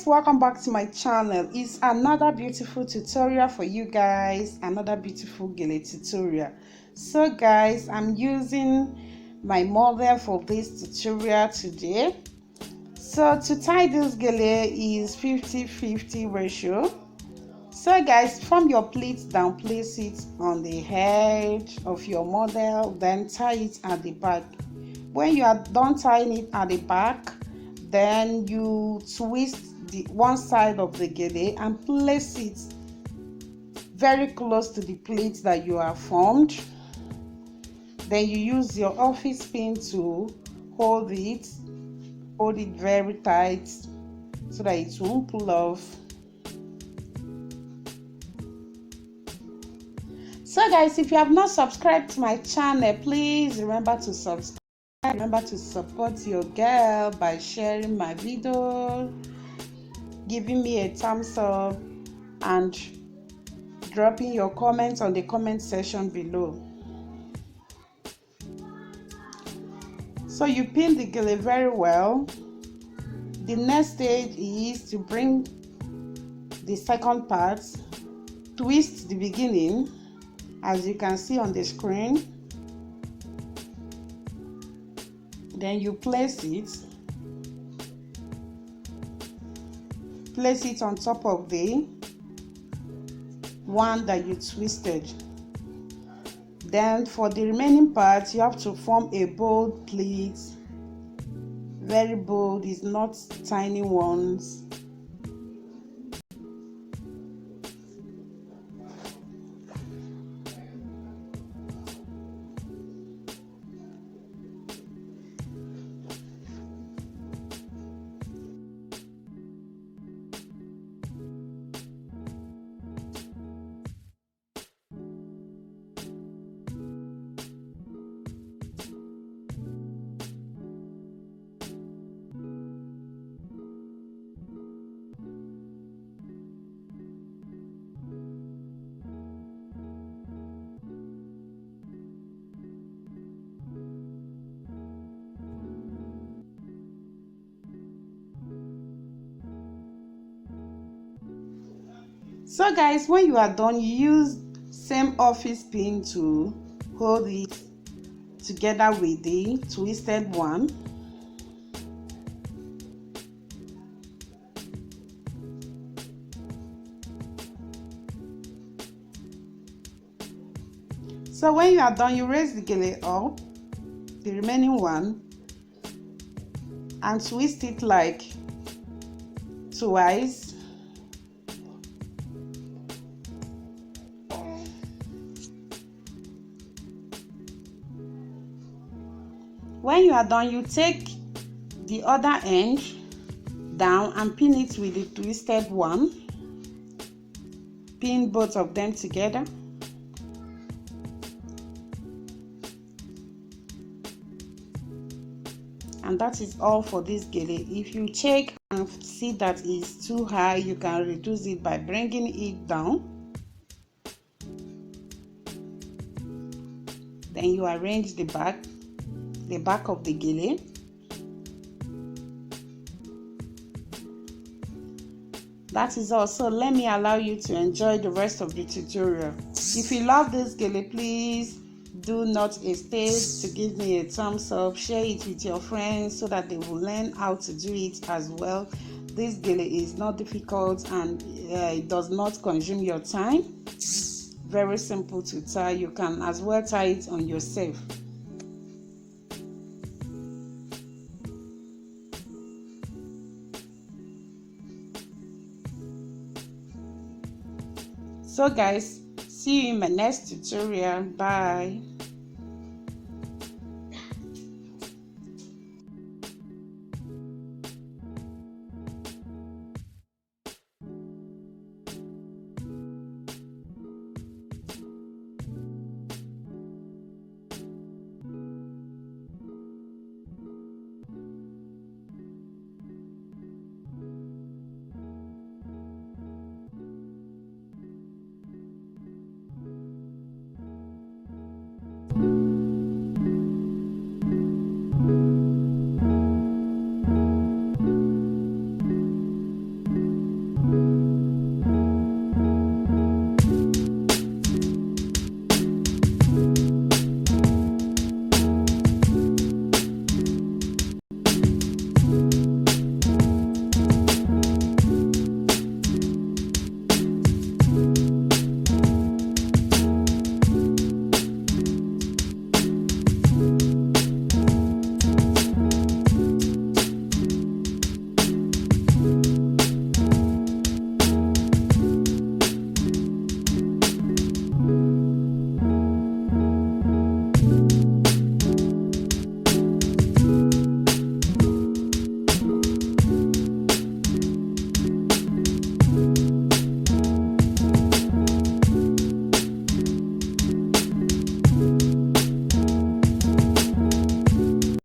welcome back to my channel. It's another beautiful tutorial for you guys, another beautiful gele tutorial. So guys, I'm using my model for this tutorial today. So to tie this gele is 50-50 ratio. So guys, from your pleat down, place it on the head of your model, then tie it at the back. When you are done tying it at the back, then you twist the one side of the gele and place it very close to the pleat that you have formed. Then you use your office pin to hold it very tight so that it won't pull off. So guys, if you have not subscribed to my channel, please remember to subscribe. Remember to support your girl by sharing my video, giving me a thumbs up, and dropping your comments on the comment section below. So you pin the gele very well. The next stage is to bring the second part, twist the beginning as you can see on the screen. Then you place it on top of the one that you twisted. Then for the remaining part, you have to form a bold pleat, very bold, it's not tiny ones. So guys, when you are done, you use same office pin to hold it together with the twisted one. So when you are done, you raise the gele up, the remaining one, and twist it like twice. When you are done, you take the other end down and pin it with the twisted one. Pin both of them together. And that is all for this gele. If you check and see that it's too high, you can reduce it by bringing it down. Then you arrange the back of the gele. That is all. So let me allow you to enjoy the rest of the tutorial. If you love this gele, please do not hesitate to give me a thumbs up. Share it with your friends so that they will learn how to do it as well. This gele is not difficult and it does not consume your time. Very simple to tie. You can as well tie it on yourself. So guys, see you in my next tutorial. Bye.